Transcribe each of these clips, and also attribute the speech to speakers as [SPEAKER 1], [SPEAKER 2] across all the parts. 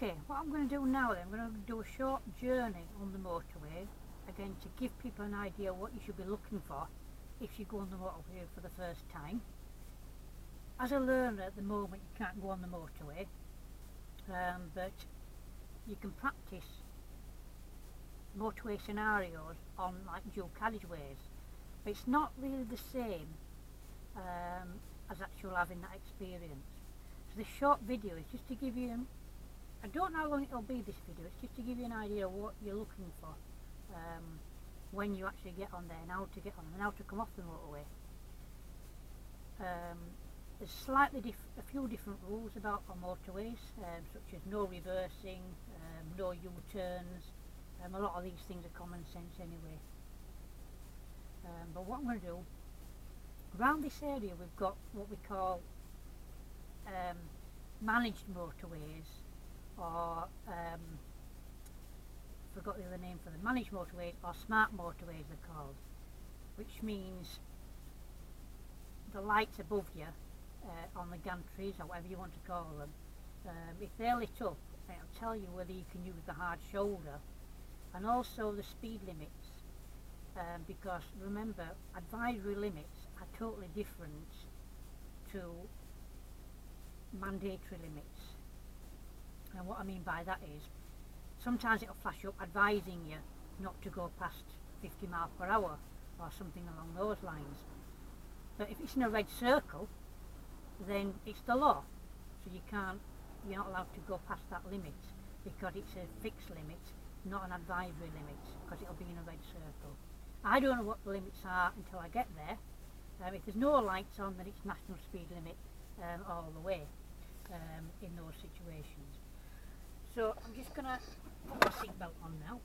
[SPEAKER 1] Okay, what I'm going to do now then, I'm going to do a short journey on the motorway, again to give people an idea what you should be looking for if you go on the motorway for the first time. As a learner at the moment you can't go on the motorway, but you can practice motorway scenarios on like dual carriageways, but it's not really the same as actual having that experience. So this short video is just to give you, I don't know how long it'll be, this video, it's just to give you an idea of what you're looking for when you actually get on there and how to get on and how to come off the motorway. There's a few different rules about our motorways, such as no reversing, no U-turns. A lot of these things are common sense anyway. But what I'm going to do, around this area we've got what we call managed motorways, or forgot the other name for them, managed motorways or smart motorways they're called, which means the lights above you on the gantries or whatever you want to call them, if they're lit up it'll tell you whether you can use the hard shoulder, and also the speed limits, because remember advisory limits are totally different to mandatory limits. And what I mean by that is sometimes it'll flash up advising you not to go past 50 miles per hour or something along those lines, but if it's in a red circle then it's the law, so you're not allowed to go past that limit because it's a fixed limit, not an advisory limit, because it'll be in a red circle. I don't know what the limits are until I get there. If there's no lights on then it's national speed limit all the way in those situations. So I'm just going to put my seatbelt on now.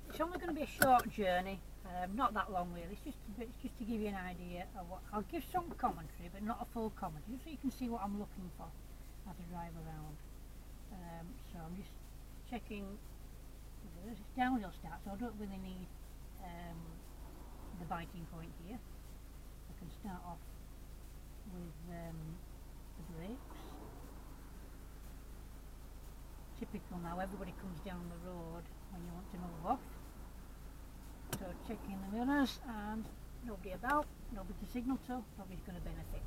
[SPEAKER 1] It's only going to be a short journey, not that long really, it's just to give you an idea of what, I'll give some commentary but not a full commentary, just so you can see what I'm looking for as I drive around. So I'm just checking, it's downhill start, so I don't really need the biting point here. I can start off with the brakes. Typical now, everybody comes down the road when you want to move off. So checking the mirrors, and nobody about, nobody to signal to, nobody's going to benefit.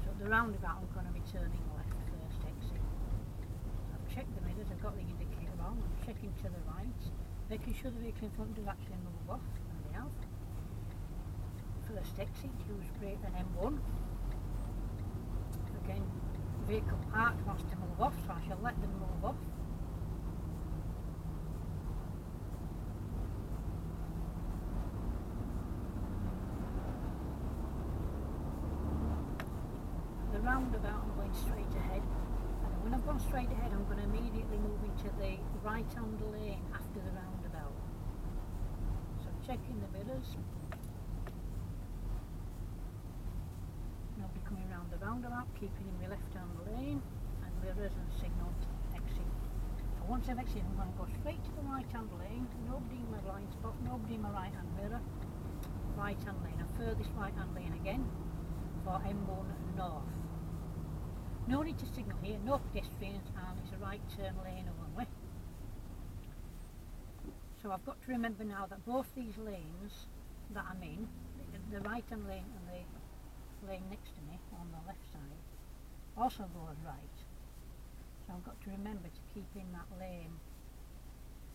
[SPEAKER 1] So at the roundabout I'm going to be turning left first exit. So I've checked the mirrors, I've got the indicator on, I'm checking to the right, making sure the vehicle in front does actually move off, and they have. First exit, use brake and M1. Again, vehicle parked wants to move off, so I shall let them move off. The roundabout I'm going straight ahead, and when I've gone straight ahead I'm going to immediately move into the right hand lane after the roundabout. So checking the mirrors. Nobody coming round the roundabout, keeping in my left hand lane, and mirrors and signal to exit. So once I've exited I'm going to go straight to the right hand lane, nobody in my blind spot, nobody in my right hand mirror, right hand lane, and furthest right hand lane again for M1 north. No need to signal here, no pedestrians, and it's a right turn lane only. So I've got to remember now that both these lanes that I'm in, the right hand lane and the lane next to me on the left side, also goes right. So I've got to remember to keep in that lane,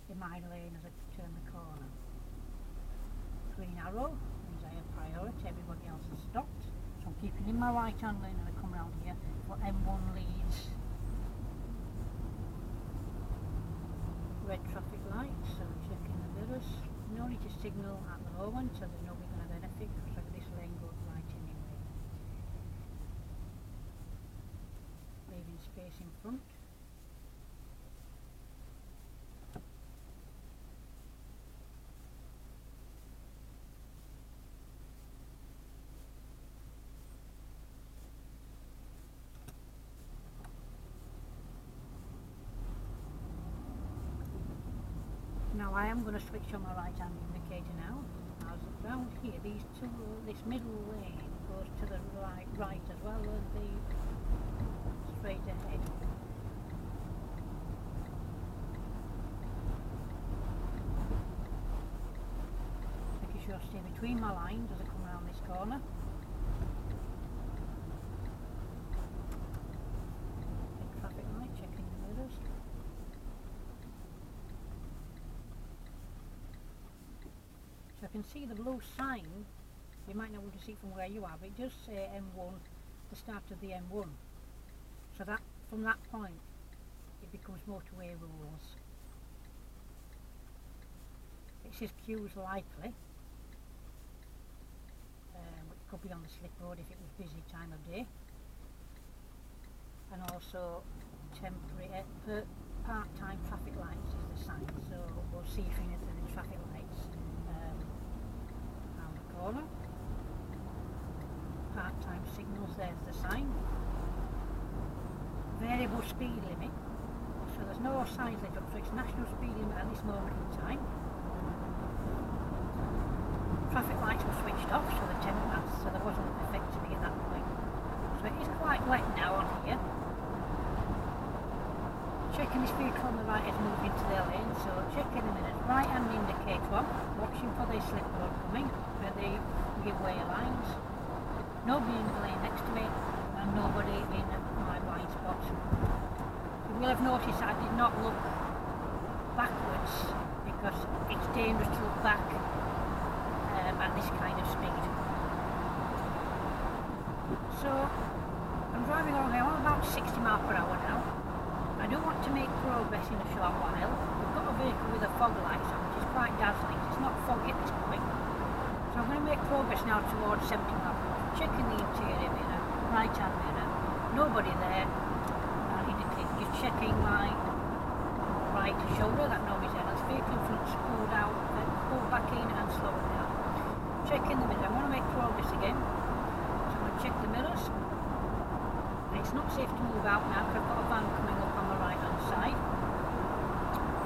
[SPEAKER 1] in my lane as I turn the corner. Green arrow means I have priority, everybody else has stopped. So I'm keeping in my right hand lane and I come round here for M1 leads red traffic lights, so I'm checking the mirrors. No need to signal at the moment, so there's nobody going to benefit because this lane goes right anyway. Leaving space in front. Now I am going to switch on my right hand indicator now. As round here, this middle lane goes to the right as well as the straight ahead. Making sure I stay between my lines as I come around this corner. Big traffic light, checking the mirrors. So I can see the blue sign. You might not be able to see it from where you are, but it does say M1, the start of the M1. So that from that point it becomes motorway rules. It says queues likely, which could be on the slip road if it was busy time of day, and also temporary part-time traffic lights is the sign. So we'll see if anything traffic lights around the corner. Part-time signals, there's the sign. Variable speed limit, so there's no signs lit up, so it's national speed limit at this moment in time. Traffic lights were switched off, so so there wasn't affecting me at that point. So it is quite wet now on here. Checking this vehicle on the right has moved into their lane, so checking a minute. Right hand indicator on, watching for the slip road coming, where they give way lines. Nobody in the lane next to me, and nobody in my blind spot. You will have noticed I did not look backwards because it's dangerous to look back at this kind of speed. So I'm driving along here, I'm about 60 miles per hour now. I do want to make progress in a short while. We've got a vehicle with a fog light on, which is quite dazzling. It's not foggy at this point. So I'm going to make progress now towards 70 miles per hour. Checking the interior mirror, right hand mirror, nobody there, just checking my right shoulder, that nobody's there. That's vehicle in front pulled out, pulled back in and slowed down. Checking the mirror, I want to make progress again, so I'm going to check the mirrors. It's not safe to move out now because I've got a van coming up on the right hand side,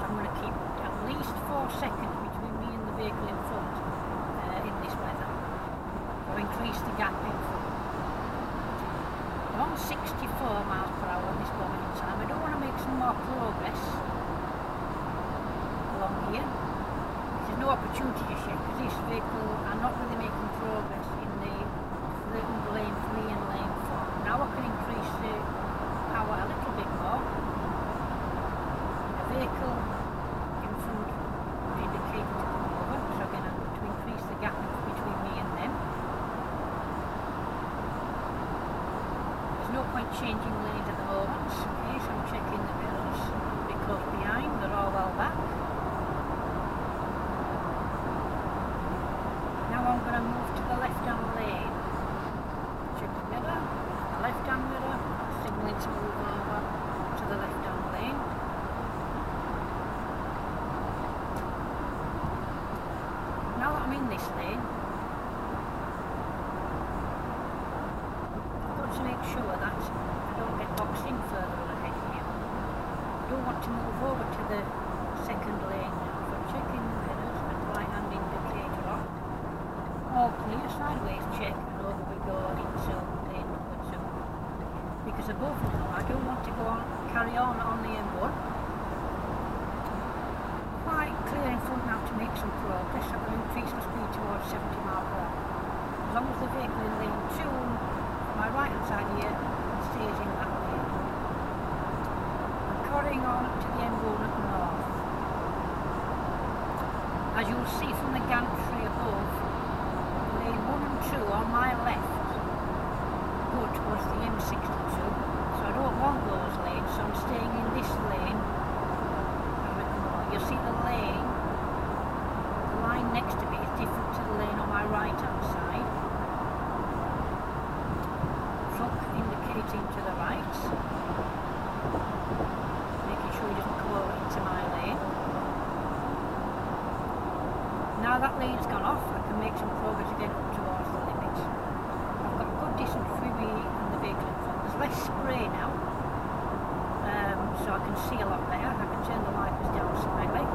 [SPEAKER 1] so I'm going to keep at least 4 seconds between me and the vehicle in front in this weather. Increase the gap in front. I'm on 64 miles per hour at this moment in time. I don't want to make some more progress along here. There's no opportunity just yet because this vehicle are not really making progress in the lane 3 and lane 4. Now I can increase the power a little bit more. The vehicle in front indicating to come over, so again I'm going to increase the gap between me and them. No point changing lanes at the moment. Okay, so I'm checking the mirrors. A bit close behind, they're all well back. Now I'm going to move to the left hand lane. Check the mirror, the left hand mirror, signaling to move over to the left hand lane. Now that I'm in this lane, to make sure that I don't get boxed in further ahead here. I don't want to move over to the second lane now, so checking the mirrors and right hand indicator on. All clear, sideways check, and over we go into lane number 2. Because above now I don't want to go on, carry on the M1. Quite clear in front now to make some progress. I'm going to increase my speed towards 70 miles per hour. As long as the vehicle in lane 2 my right hand side here stays in that lane. I'm carrying on to the M1 at the north. As you'll see from the gantry above, lane 1 and 2 on my left go towards the M62, so I don't want those lanes, so I'm staying in this lane. You'll see the line next to me is different to the lane on my right hand side. Indicating to the right, making sure he doesn't come over into my lane. Now that lane's gone off, I can make some progress again up towards the limit. I've got a good distance between me and the vehicle in front. There's less spray now, so I can see a lot better. I can turn the wipers down slightly.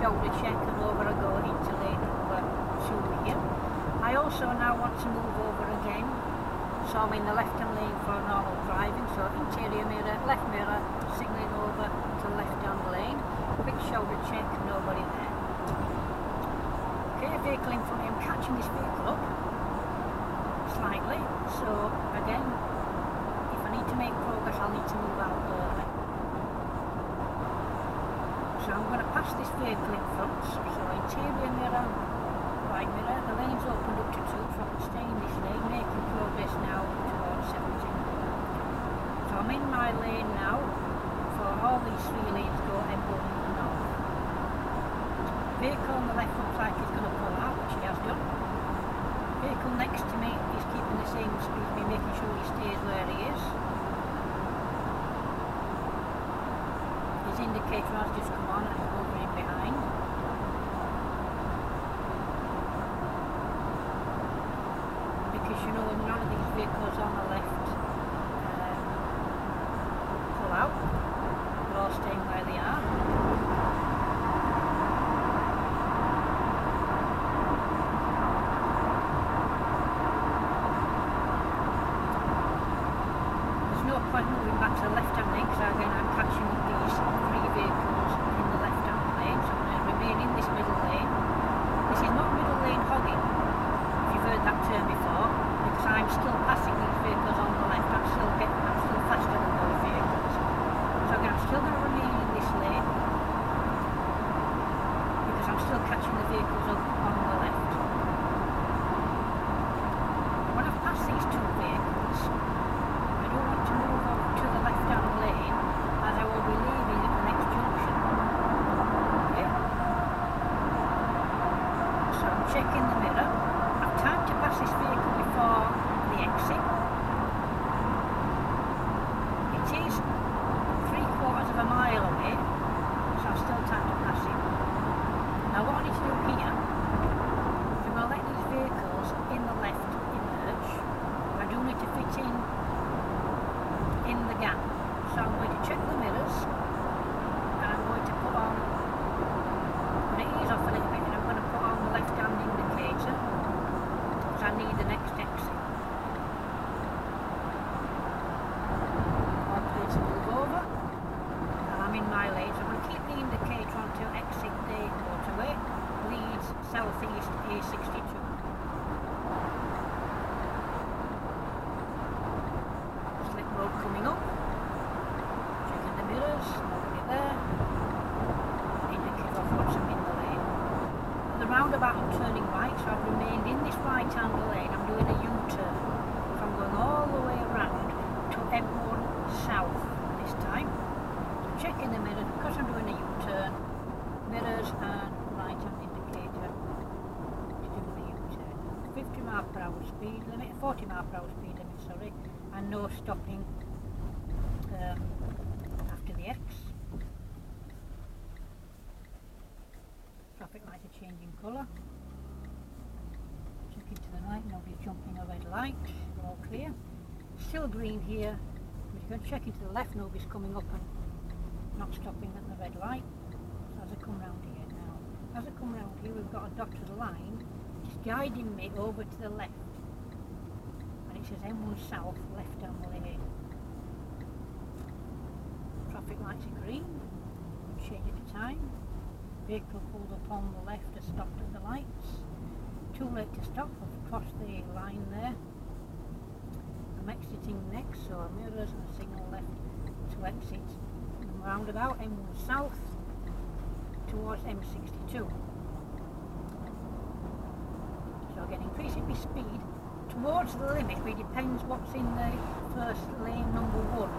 [SPEAKER 1] shoulder check and over I go into lane number 2 here. I also now want to move over again, so I'm in the left hand lane for normal driving, so interior mirror, signalling over to left hand lane, quick shoulder check, nobody there. Okay, vehicle in front of me, I'm catching this vehicle up slightly, so again, if I need to make progress I'll need to move out early. So I'm going to pass this vehicle in front, so interior mirror, right mirror, the lane's opened up to 2, so I can stay in this lane, making progress now towards 17. So I'm in my lane now, for all these 3 lanes go M1 north. Vehicle on the left looks like he's going to pull out, which he has done. Vehicle next to me is keeping the same speed as me, making sure he stays where he is. His indicator has just come on and he's over in behind. Because you know none of these vehicles on the left pull out, they're all staying where they are. Point moving back to the left hand lane because again I'm catching up these 3 vehicles in the left hand lane, so I'm going to remain in this middle lane. This is not middle lane hogging, if you've heard that term before, because I'm still passing these vehicles on the left, I'm still faster than those vehicles. So again I'm still going to remain in this lane because I'm still catching the vehicles up on the left. When I've passed these 2 vehicles, I don't want to move over to the left hand lane as I will be leaving at the next junction. Okay. So I'm checking the mirror. I've time to pass this vehicle before the exit. It is 3/4 of a mile away, so I've still time to pass it. Now what I need to do here is I'm going to let these vehicles in the left emerge. I do need to fit in the gap. So I'm going to check the mirrors and I'm going to put on, I'm going to ease off a little bit and I'm going to put on the left hand indicator because I need the next exit. I'm going to move over and I'm in my lane, so I'm going to keep the indicator on to exit the motorway, Leeds southeast A62. Coming up, checking the mirrors, nobody there, indicator of what's in the lane. At the roundabout I'm turning right, so I've remained in this right hand lane, I'm doing a U-turn, so I'm going all the way around to M1 south this time. So checking the mirrors, because I'm doing a U-turn, mirrors and right hand indicator to do the U-turn. 50 mph speed limit, 40 mph speed limit, sorry, and no stopping after the X. Traffic lights are changing colour. Checking to the right, nobody's jumping a red light, we're all clear. Still green here. We're going to check into the left, nobody's coming up and not stopping at the red light. So as I come round here now, as I come round here we've got a dotted line, it's guiding me over to the left. And it says M1 South, left hand lane. Traffic lights are green, change at the time. Vehicle pulled up on the left has stopped at the lights. Too late to stop, I've crossed the line there. I'm exiting next, so mirrors and signal left to exit. And roundabout M1 South towards M62. So again, increasing my speed towards the limit, but it depends what's in the first lane number 1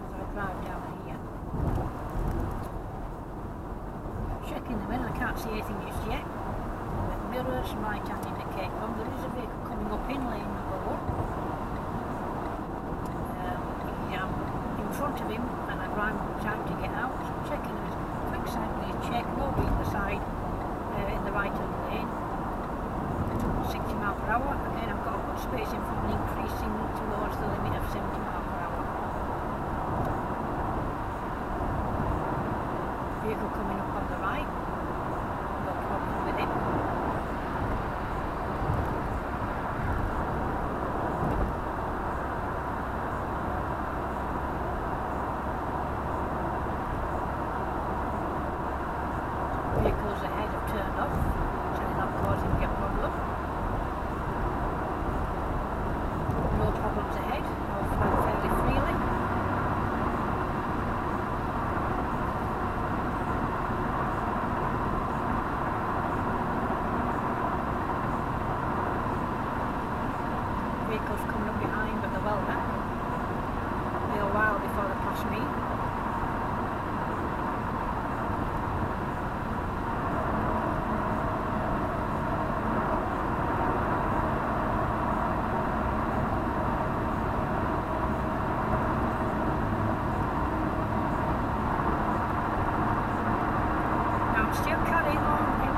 [SPEAKER 1] as I drive down here. Checking the mirror, I can't see anything just yet. With mirrors, right hand indicator on, there is a vehicle coming up in lane number 1. I'm in front of him and I'm trying to get out, so I'm checking his quick side please check, nobody in the side in the right hand lane. 60 mph, again I've got a good space in front and increasing towards the limit of 70 mph. Vehicle coming up on the right, vehicles coming up behind, but they're well back. They're a while before they pass me. Still carrying on in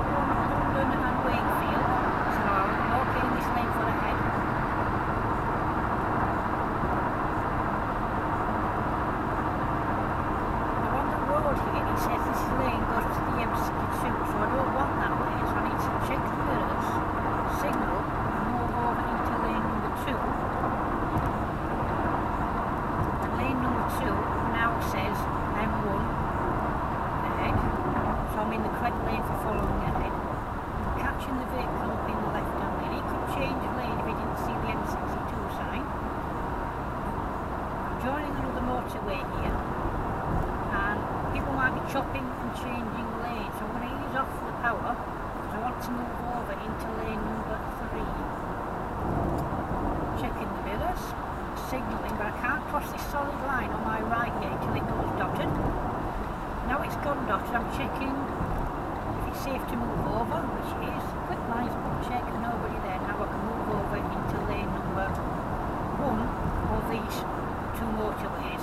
[SPEAKER 1] London and Wakefield, so I'm walking in this lane for ahead. Now on the road here it says this lane goes to the M62, so I don't want that lane, so I need to check the mirrors, signal and move over into lane number 2. And lane number 2 now says M1 ahead. So I'm in the correct lane for following ahead. I'm catching the vehicle up in the left-hand lane. He could change lane if he didn't see the M62 sign. I'm joining another motorway here, and people might be chopping and changing lanes. So I'm going to ease off the power because I want to move over into lane number 3. Checking the mirrors, signalling, but I can't cross this solid line on my right here until it goes dotted. Now it's gone dotted, I'm checking if it's safe to move over, which it is. Quick lines, check, nobody there. Now I can move over into lane number 1 of these 2 motorways.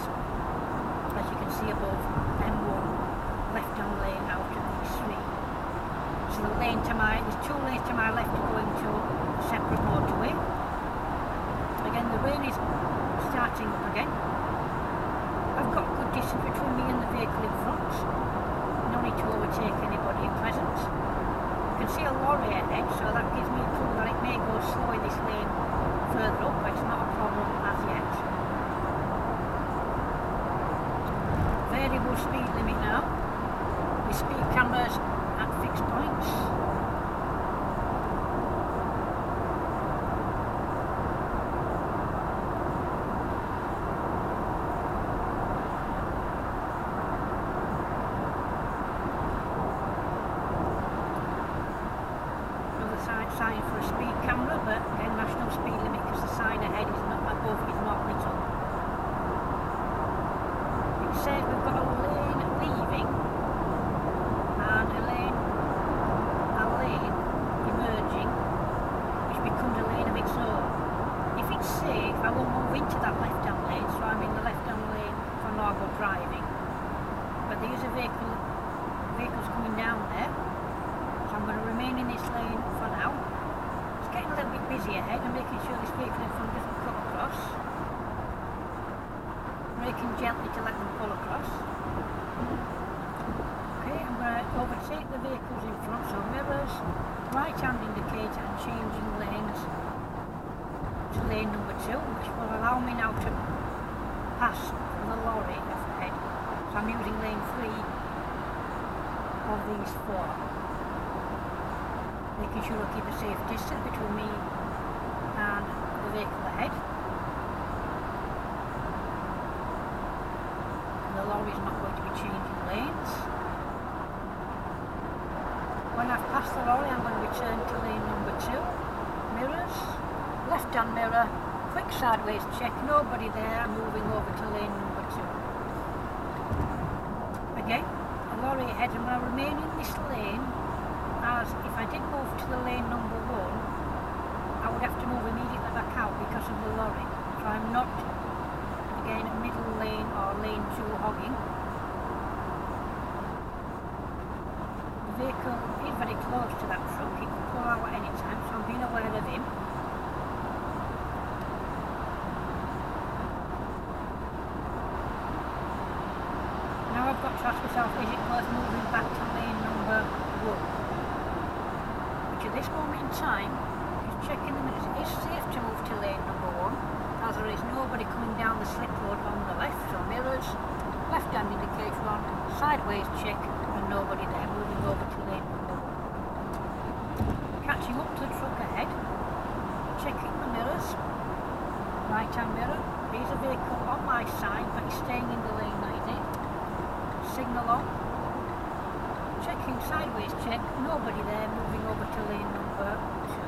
[SPEAKER 1] As you can see above, M1, left-hand lane out of these 3. So the lane to there's 2 lanes to my left going to a separate motorway. Again, the rain is starting up again. I've got good distance between me and the vehicle in front. No need to overtake anybody present. I can see a lorry ahead, so that gives me a clue that it may go slow in this lane further up, but it's not a problem as yet. Variable speed limit now, with speed cameras at fixed points. Sign for a speed camera, but again national speed limit because the sign ahead is not above, is not lit up. It says we've got a lane leaving and a lane emerging, which becomes a lane of its own. If it's safe, I won't move into that left-hand lane, so I'm in the left-hand lane for normal driving. But there is vehicles coming down there. I'm going to remain in this lane for now. It's getting a little bit busy ahead and making sure this vehicle in front doesn't cut across. Braking gently to let them pull across. Okay, I'm going to overtake the vehicles in front, so mirrors, right hand indicator and changing lanes to lane number 2, which will allow me now to pass the lorry ahead. So I'm using lane 3 of these 4. Making sure I keep a safe distance between me and the vehicle ahead. The lorry is not going to be changing lanes. When I've passed the lorry, I'm going to return to lane number 2. Mirrors, left-hand mirror, quick sideways check, nobody there, I'm moving over to lane number 2. Again, a lorry ahead, and when I remain in this lane, as if I did move to the lane number 1, I would have to move immediately back out because of the lorry. So I'm not, again, middle lane or lane 2 hogging. The vehicle is very close to that truck, it can pull out at any time, so I'm being aware of him. Now I've got to ask myself, is it worth moving back to lane number 1? At this moment in time, just checking the minutes, it is safe to move to lane number 1 as there is nobody coming down the slip road on the left, so mirrors, left hand indicator on, sideways check and nobody there, moving over to lane number 1. Catching up to the truck ahead, checking the mirrors, right hand mirror, there's a vehicle on my side but he's staying in the lane that he's in, signal on. Checking sideways check, nobody there, moving over to lane number 2.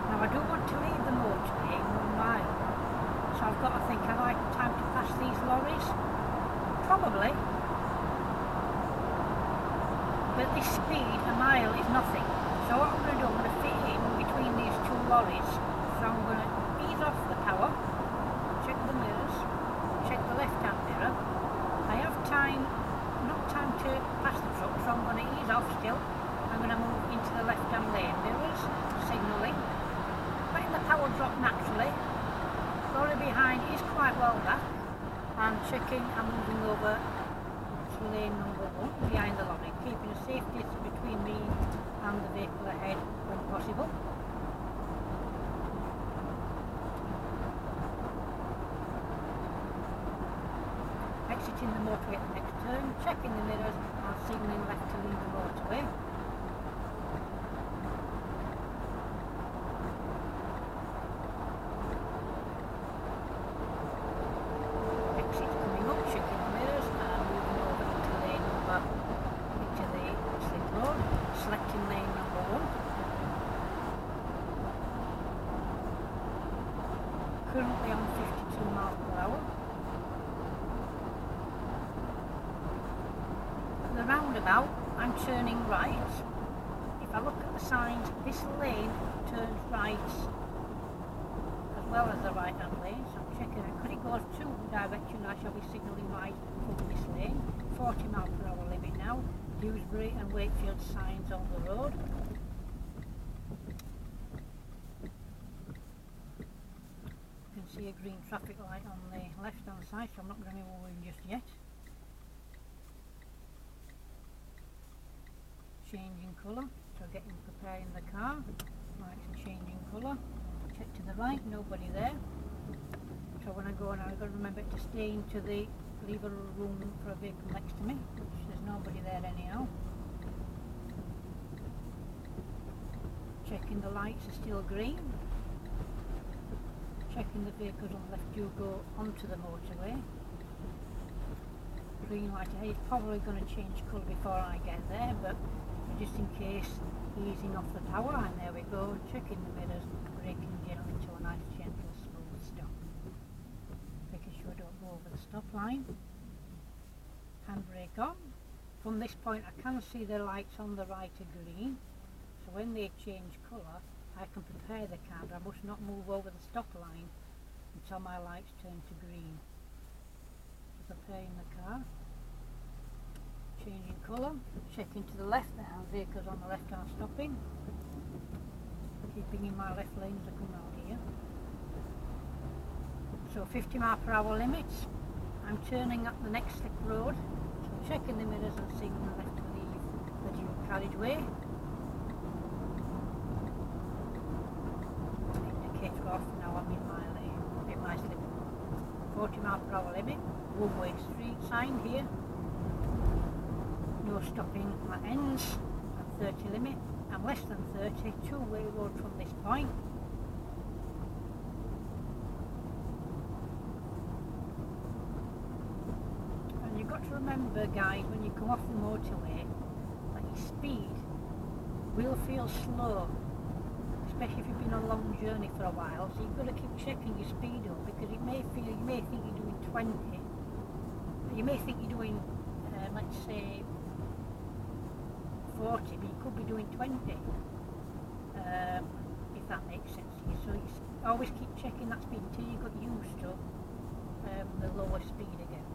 [SPEAKER 1] Now Now I don't want to leave the motorway in 1 mile, so I've got to think, have I time to pass these lorries? Probably. But at this speed, a mile is nothing. So what I'm going to do, I'm going to fit in between these two lorries. So I'm going to ease off the power, check the mirrors, check the left-hand mirror. I have time, not time to pass the truck, so I'm going to ease off still. I'm going to move into the left-hand lane mirrors, signalling, letting the power drop naturally. Lorry behind is quite well back, and checking and moving over to lane number 1 behind the lorry, keeping a safe distance between me and the vehicle ahead when possible. Exiting the motorway at the next turn, checking the mirrors and signalling left to leave the motorway. Exit coming up, checking the mirrors and moving over into lane number, into the slip road, selecting lane number 1. Currently on 52 miles per hour. The roundabout, I'm turning right. If I look at the signs, this lane turns right as well as the right hand lane, so I'm checking it. Because it goes 2 directions, I shall be signalling right from this lane. 40 mile per hour limit now. Dewsbury and Wakefield signs on the road. You can see a green traffic light on the left hand side, so I'm not going to be moving just yet. Changing colour, so getting preparing the car. Lights are changing colour. Check to the right, nobody there. So when I go now, I've got to remember to stay into the, leave a room for a vehicle next to me, which there's nobody there anyhow. Checking the lights are still green. Checking the vehicles on the left do go onto the motorway. Green light ahead, it's probably going to change colour before I get there, but just in case, easing off the power, and there we go, checking the mirrors, braking gently to a nice gentle smooth stop. Making sure I don't go over the stop line. Handbrake on. From this point I can see the lights on the right are green, so when they change colour I can prepare the car, but I must not move over the stop line until my lights turn to green. So preparing the car. Changing colour, checking to the left, the vehicles on the left are stopping. Keeping in my left lane as I come round here. So 50 mile per hour limits. I'm turning up the next slip road, so checking the mirrors and seeing the left to leave the dual carriageway. Indicator off, now I'm in my lane, in my slip road. 40 mile per hour limit, one-way street sign here. No stopping at ends, and 30 limit, and less than 30, two-way road from this point. And you've got to remember, guys, when you come off the motorway, that your speed will feel slow, especially if you've been on a long journey for a while, so you've got to keep checking your speed up, because it may feel, you may think you're doing 20, you may think you're doing, let's say, 40, but you could be doing 20, if that makes sense to you. So you always keep checking that speed until you got used to the lower speed again.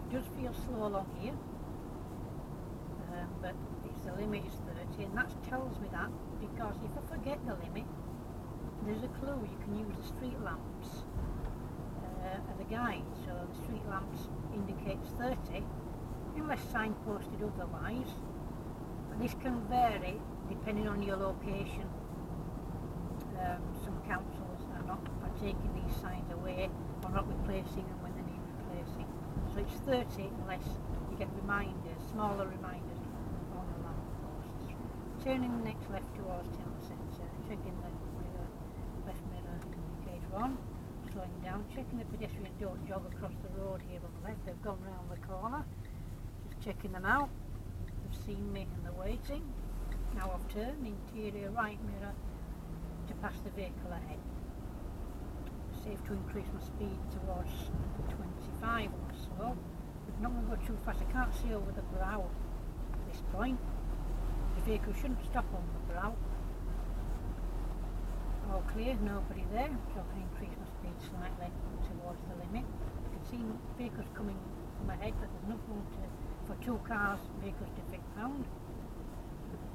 [SPEAKER 1] It does feel slow along here, but it's the limit is 30, and that tells me that because if I forget the limit, there's a clue. You can use the street lamps as a guide. So the street lamps indicates 30. Unless signposted otherwise, and this can vary depending on your location. Some councils are taking these signs away or not replacing them when they need replacing. So it's 30 unless you get reminders, smaller reminders on the lampposts. Turning the next left towards town centre, checking the mirror, left mirror indicator on, slowing down, checking the pedestrians don't jog across the road here on the left, they've gone round the corner. Checking them out, they've seen me and they're waiting. Now I've turned interior right mirror to pass the vehicle ahead. Safe to increase my speed towards 25 or so. But not going to go too fast. I can't see over the brow at this point. The vehicle shouldn't stop on the brow. All clear, nobody there, so I can increase my speed slightly towards the limit. I can see vehicles coming from ahead, but there's enough room for two cars, vehicles to fit round.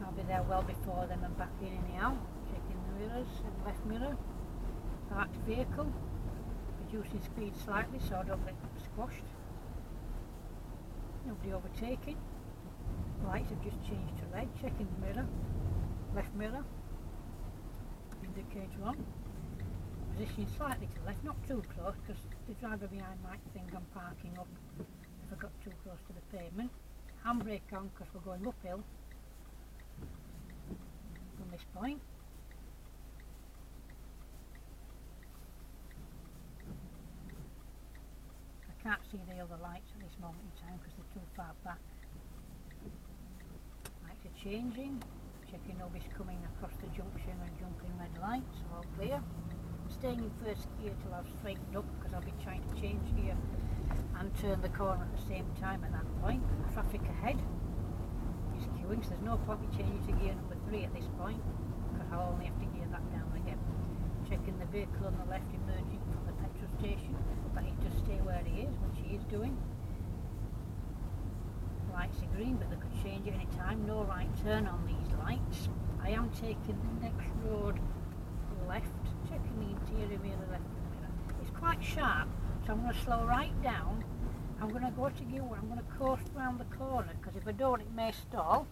[SPEAKER 1] I'll be there well before them and back in anyhow. Checking the mirrors and left mirror. Parked vehicle. Reducing speed slightly so I don't get squashed. Nobody overtaking. Lights have just changed to red. Checking the mirror. Left mirror. Indicator on. Positioning slightly to left, not too close because the driver behind might think I'm parking up if I got too close to the pavement. Handbrake on because we're going uphill from this point. I can't see the other lights at this moment in time because they're too far back. Lights are changing. Checking nobody's coming across the junction and jumping red lights, all clear. I'm staying in first gear till I've straightened up because I'll be trying to change gear and turn the corner at the same time at that point. Traffic ahead is queuing, so there's no point me changing to gear number 3 at this point because I'll only have to gear that down again. Checking the vehicle on the left emerging from the petrol station, but he just stay where he is, which he is doing. Lights are green, but they could change at any time. No right turn on these lights. I am taking the next road left, checking the interior mirror, left mirror. It's quite sharp, so I'm going to slow right down. I'm going to go to gear 1. I'm going to coast round the corner because if I don't, it may stall.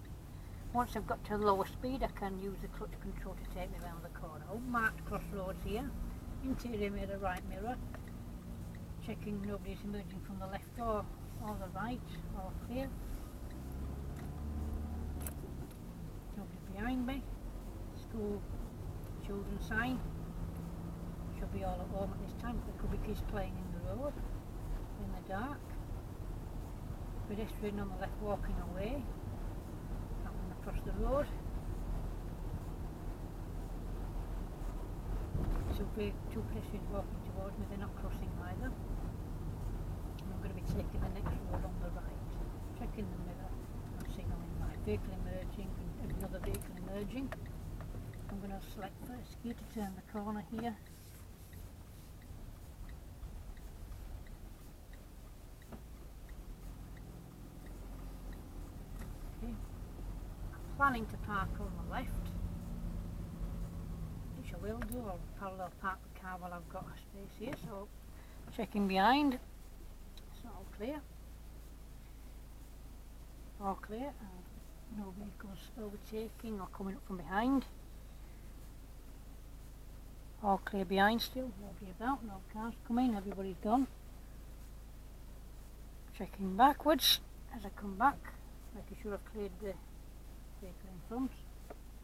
[SPEAKER 1] Once I've got to lower speed, I can use the clutch control to take me round the corner. Marked crossroads here. Interior mirror, right mirror. Checking nobody's emerging from the left or the right. All clear. Nobody behind me. School children sign. Should be all at home at this time. There could be kids playing in the road in the dark. Pedestrian on the left walking away. Happening across the road. Two pedestrians walking towards me. They're not crossing either. I'm going to be taking the next road on the right. Checking the mirror. I'm signalling right. Vehicle emerging. Another vehicle emerging. I'm going to select first gear to turn the corner here. Okay. I'm planning to park on the left, which I will do. I'll parallel park the car while I've got a space here. So checking behind. It's all clear. All clear. No vehicles overtaking or coming up from behind. All clear behind still, nobody about, no cars coming, everybody's gone. Checking backwards as I come back, making sure I've cleared the vehicle in front.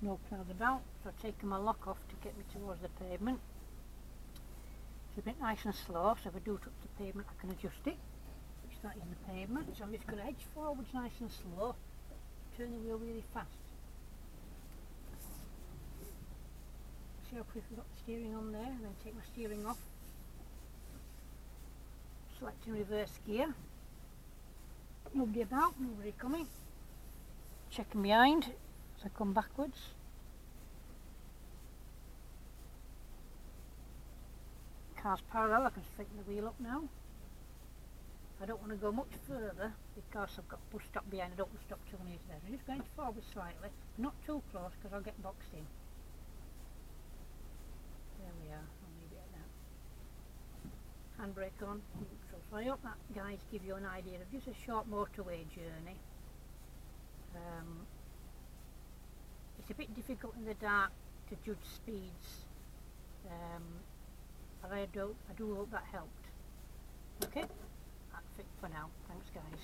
[SPEAKER 1] No crowd about, so I've taken my lock off to get me towards the pavement. It's a bit nice and slow, so if I do touch the pavement I can adjust it, which that is the pavement. So I'm just going to edge forwards nice and slow. Turn the wheel really fast. See how quick I've got the steering on there, and then take my steering off. Selecting reverse gear. Nobody about, nobody coming. Checking behind as I come backwards. Car's parallel, I can straighten the wheel up now. I don't want to go much further because I've got a bus stop behind. I don't want to stop till he's there. I'm just going forward slightly, not too close because I'll get boxed in. There we are, I'll leave it at that. Handbrake on, neutral. So I hope that, guys, give you an idea of just a short motorway journey. It's a bit difficult in the dark to judge speeds, but I do hope that helped. Okay? That's it for now. Thanks, guys.